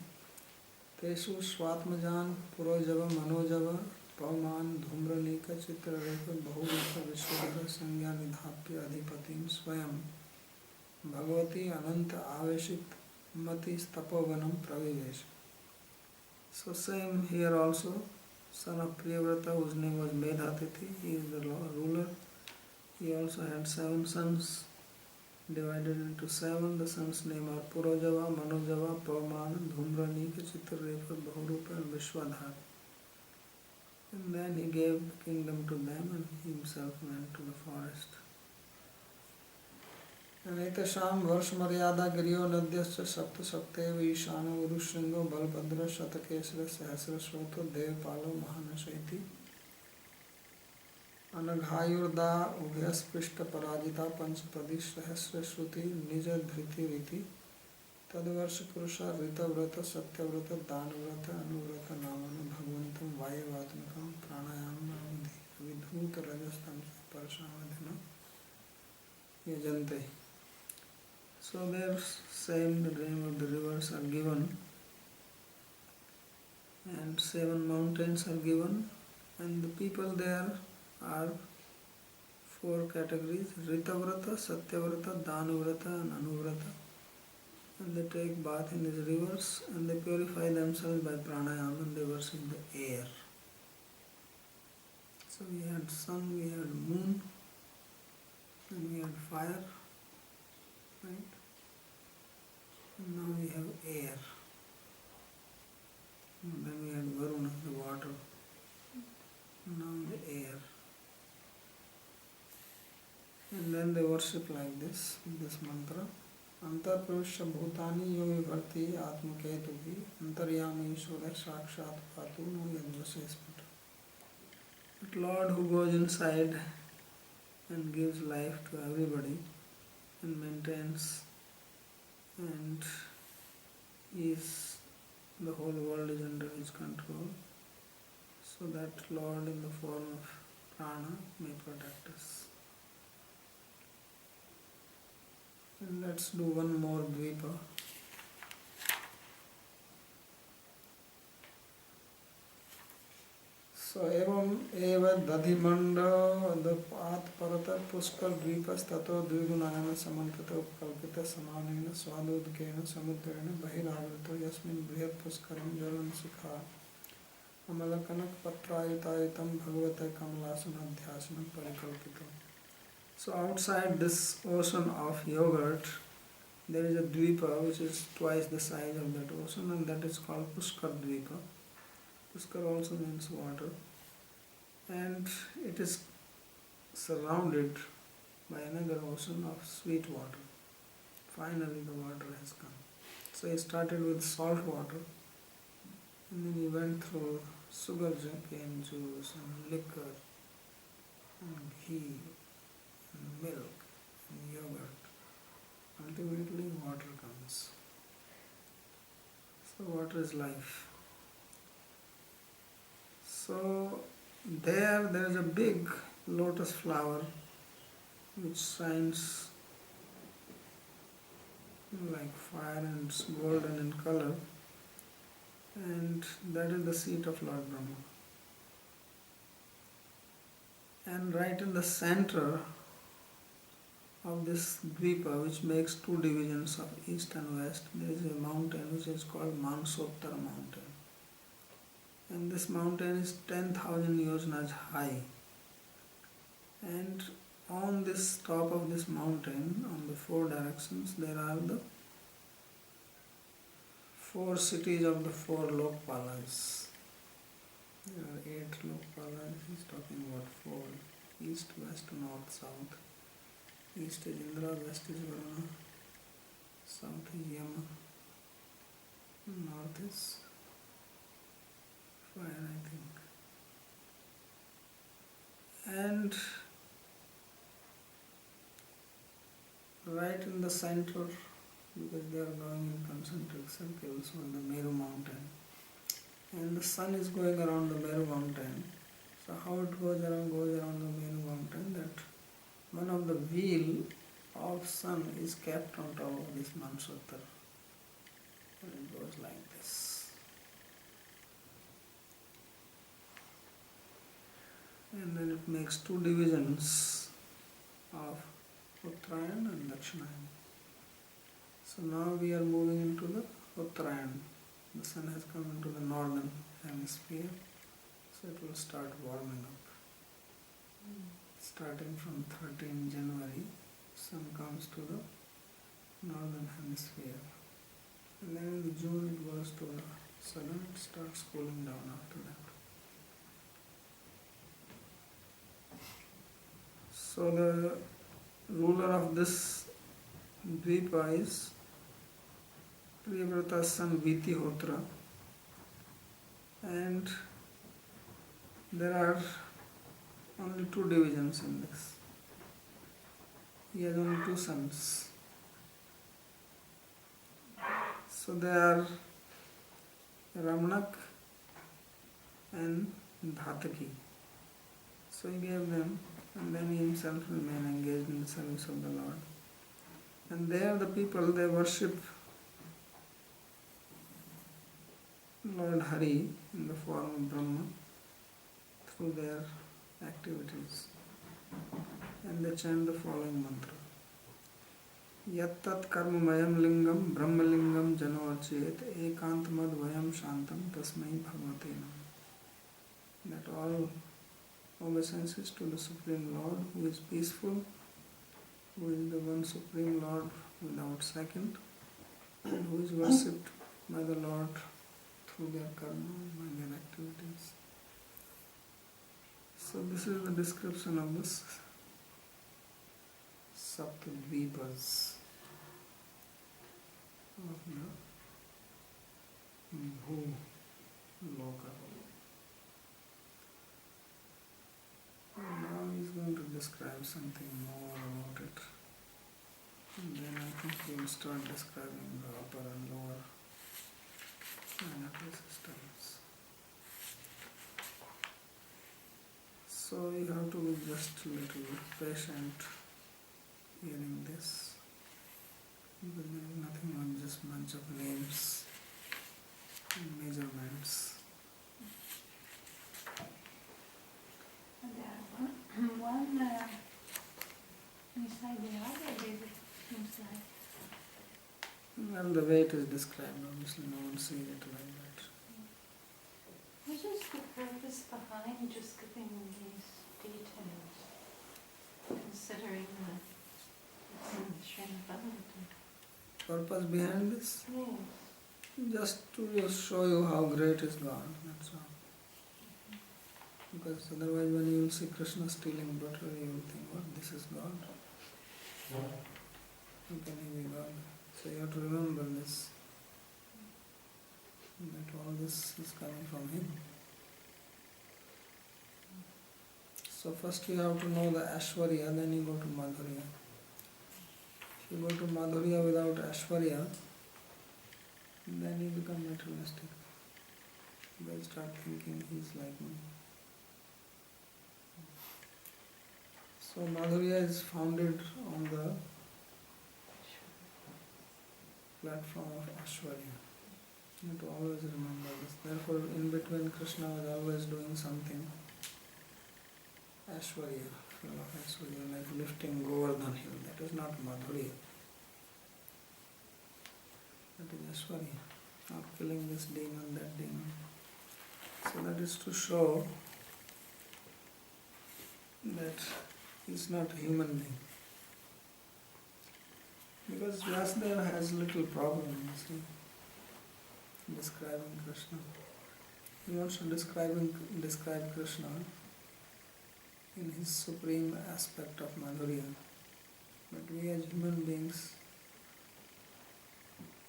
तेषु स्वात्मजान पुरोजव मनोजव पवमान धूम्रनीक चित्ररेख बहुरूप विश्वरूप संज्ञा निधाप्य अधिपतिं स्वयं भगवती अनंत आवेशित मति Tapovanam प्रविवेश. So same here also, son of Priyavrata, whose name was Medhatithi, he is the ruler. He also had 7 sons, divided into 7. The sons' name are Purojava, Manojava, Pavamana, Dhumranika, Chitrarefa, Bahurupa and Vishwadhar. And then he gave the kingdom to them and he himself went to the forest. And etasham varshmaryada giriyo nadyascha sapta sapteva ishano urushringo balbhadra shatakesra sahasra shroto devpalo mahanashaiti anaghayurda ubhyaspishta parajita panchapadi sahasra shruti nija dhriti riti tadvarsha purusha rita vrata satya vrata dana vrata anuvrata namana bhagvantam vayavatmakam pranayam avadhi vidhuta rajastam parashamadhina yajante. So there same the name of the rivers are given and 7 mountains are given, and the people there are 4 categories: Ritavrata, Satyavrata, Danuvrata and Anuvrata. And they take bath in these rivers and they purify themselves by pranayama and they worship the air. So we had sun, we had moon, and we had fire, right? And now we have air. And then we had Varuna, the water. And now the air. And then they worship like this mantra. Antarpurusha bhutani yo vivarti atmaketuhi antaryami ishvara sakshat patu no yadvasespata. That Lord who goes inside and gives life to everybody and maintains and the whole world is under his control, so that Lord in the form of prana may protect us. And let's do one more dvipa. So evam eva dadhimanda dapat parata puskal dvipas tato dvigunayana samantata upkalpita samanena swadodkena samudrana bahiravrito yasmin brihat puskaram jalan sukha amalakanak patrayutayitam bhagavata kamalasana dhyasana parikalpito. So outside this ocean of yogurt, there is a dvipa which is twice the size of that ocean, and that is called Puskar Dvipa. Puskar also means water, and it is surrounded by another ocean of sweet water. Finally the water has come. So he started with salt water, and then he went through sugar cane juice and liquor and ghee and milk and yogurt. Ultimately water comes. So water is life. So there is a big lotus flower which shines like fire and it's golden in color, and that is the seat of Lord Brahma. And right in the center of this Dvipa, which makes two divisions of east and west, there is a mountain which is called Mansottara mountain. And this mountain is 10,000 yojanas high. And on this top of this mountain, on the four directions, there are the four cities of the four Lokpalas. There are 8 Lokpalas. He's talking about 4: east, west, north, south. East is Indra, west is Varuna, south is Yama, north is fire, I think. And right in the center, because they are going in concentric circles on the Meru mountain, and the sun is going around the Meru mountain. So how it goes around the Meru mountain, that one of the wheel of sun is kept on top of this Mansottara, and it goes like this. And then it makes two divisions of Uttarayan and Dakshinayan. So now we are moving into the Uttarayan. The sun has come into the northern hemisphere, so it will start warming up. Starting from 13 January, sun comes to the northern hemisphere. And then in June it goes to the southern, it starts cooling down after that. So the ruler of this Dvipa is Priyavrata's son Vitihotra, and there are only two divisions in this. He has only two sons. So they are Ramanak and Dhataki. So he gave them, and then he himself remained engaged in the service of the Lord. And there the people, they worship Lord Hari in the form of Brahma through their activities. And they chant the following mantra. Yattat karma mayam lingam brahma lingam jano achet ekantamad vayam shantam tasmai bhagavate nam. That all obeisances to the Supreme Lord, who is peaceful, who is the one Supreme Lord without second, and who is worshipped by the Lord through their karma, by their activities. So this is the description of this Saptadvipas of the Bhu Loka. And now he's going to describe something more about it. And then I think he will start describing the upper and lower planetary systems. So you have to be just a little patient hearing this, because there is nothing but just bunch of names and measurements. And there are one inside the other, it seems like. Well, the way it is described, obviously no one sees it like that. What is the purpose behind just giving these details, considering that it's in the Srimad Bhagavatam? Purpose behind this? Yes. Just to show you how great is God, that's all. Because otherwise when you will see Krishna stealing butter, you will think, what, this is God? How can he be God? So you have to remember this, that all this is coming from him. So first you have to know the Aishwarya, then you go to Madhurya. If you go to Madhurya without Aishwarya, then you become materialistic. You will start thinking he's like me. So Madhurya is founded on the platform of Ashwarya. You have to always remember this. Therefore, in between, Krishna was always doing something Ashwarya, full of Ashwarya, like lifting Govardhan hill. That is not Madhurya. That is Ashwarya, not killing this demon, that demon. So that is to show that he is not a human being. Because Vyasdeva has little problem, you see, describing Krishna. He wants to describe Krishna in his supreme aspect of Madhurya. But we as human beings,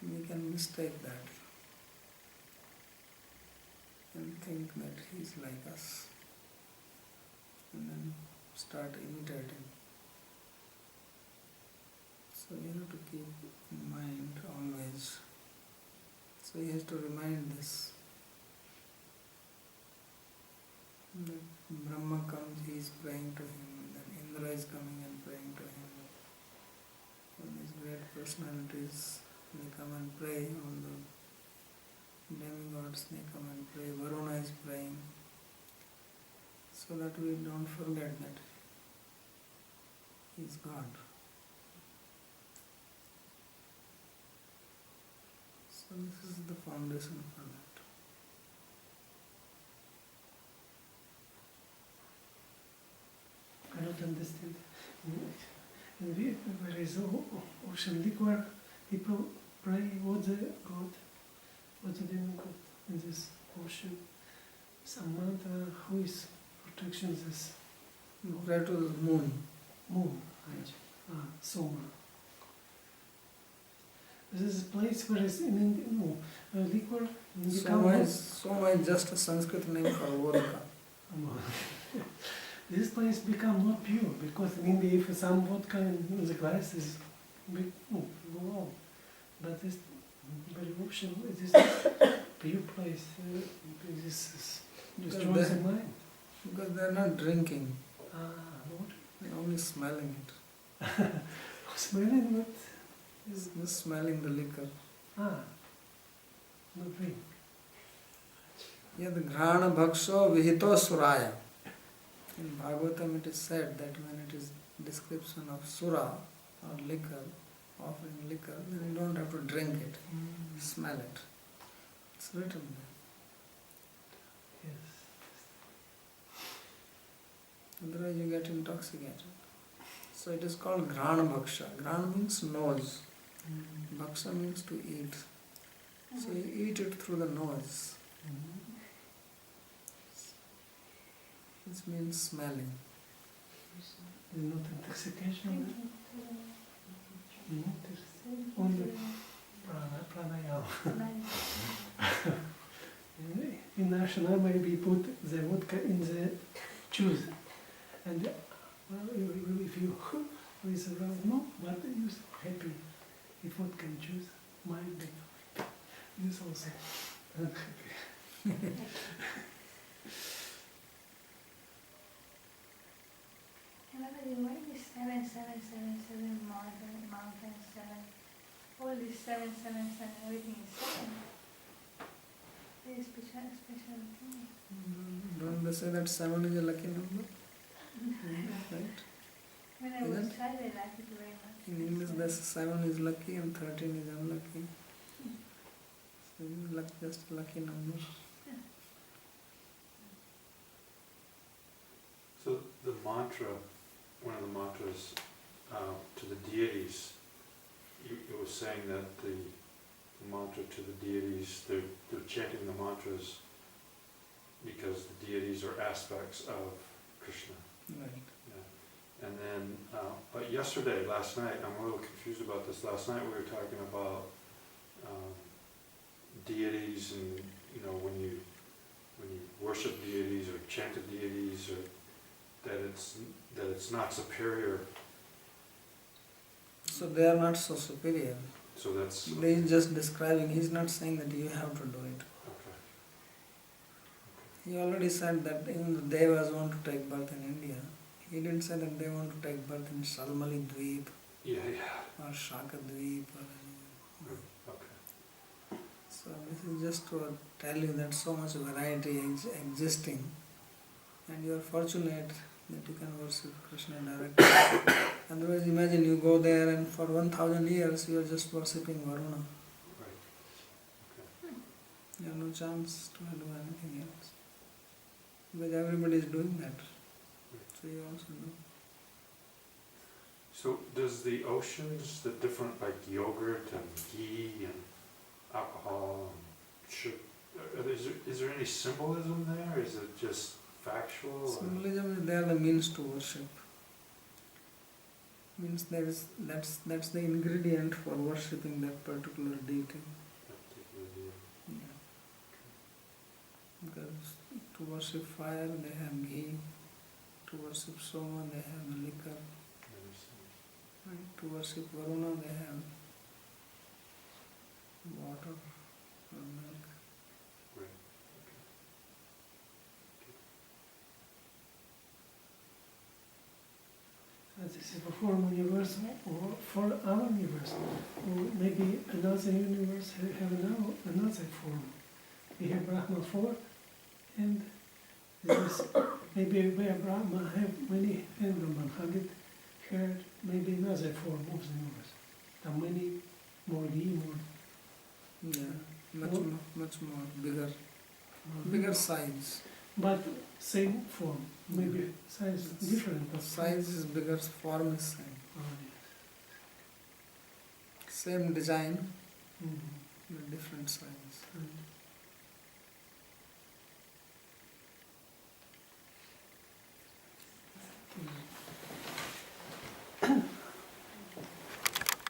we can mistake that and think that he is like us and then start imitating. So you have to keep in mind always. So he has to remind this. That Brahma comes, he is praying to him, then Indra is coming and praying to him. All these great personalities, they come and pray, all the demigods, they come and pray, Varuna is praying, so that we don't forget that he is God. So this is the foundation for that. I don't understand. There is ocean liquor. People pray, what's the God? What's the demon God in this ocean? Some mantra, who is protection this You pray to the moon. moon? Soma. This is a place where is in India, no, liquor. Soma is just a Sanskrit name for vodka. This place become not pure because in India, if some vodka in the glass is big, no, go on. But this very ocean, it is pure place. This is destroys the mind. Because they are not drinking, What? they are only smelling it. Smelling what? Just smelling the liquor. No drink. Yad ghrana bhaksho vihito suraya. In Bhagavatam it is said that when it is description of sura or liquor, offering liquor, then you don't have to drink it, smell it. It's written there. Yes. Otherwise you get intoxicated. So it is called grana bhaksha. Grana means nose. Bhaksha means to eat. So you eat it through the nose. This means smelling. Is not intoxication. Only pranayama. In Russian army we put the vodka in the juice. And if you is around, no, but you're happy. If vodka and juice, mind be. This also unhappy. Why these 7, mountains, 7, all these 7, everything is 7. Very special thing. Don't they say that 7 is a lucky number? Right? When I was a child, I liked it very much. In English, there's 7 is lucky and 13 is unlucky. So just a lucky number. So the mantra, one of the mantras to the deities, it was saying that the mantra to the deities, they're chanting the mantras because the deities are aspects of Krishna. Right. Yeah. And then, but last night, I'm a little confused about this. Last night we were talking about deities, and when you worship deities or chant to deities, or that it's not superior. So they are not so superior. So that's He is just describing, he is not saying that you have to do it. okay. He already said that even the Devas want to take birth in India. He didn't say that they want to take birth in Salmali Dweep Yeah. or Shaka Dweep or anything. Okay. So this is just to tell you that so much variety is existing, and you are fortunate that you can worship Krishna directly. Otherwise, imagine you go there and for 1000 years you are just worshipping Varuna. Right. Okay. You have no chance to do anything else. Because everybody is doing that. So you also do. So does the oceans, the different like yogurt and ghee and alcohol and sugar, is there any symbolism there? Is it just factual? Symbolism is there, the means to worship. Means that's the ingredient for worshipping that particular deity. Yeah. Because to worship fire they have ghee, to worship Soma they have liquor, right? To worship Varuna they have water or milk. This is a form universe or for our universe. Or maybe another universe have another form. We have Brahma 4, and there is maybe where Brahma have many hands, 100 heard, maybe another form of the universe. There are many more ghee, more. Yeah, much more bigger size. But same form, maybe size different. But Size is bigger, form is same. Oh, Same design, yes. but different size. Mm.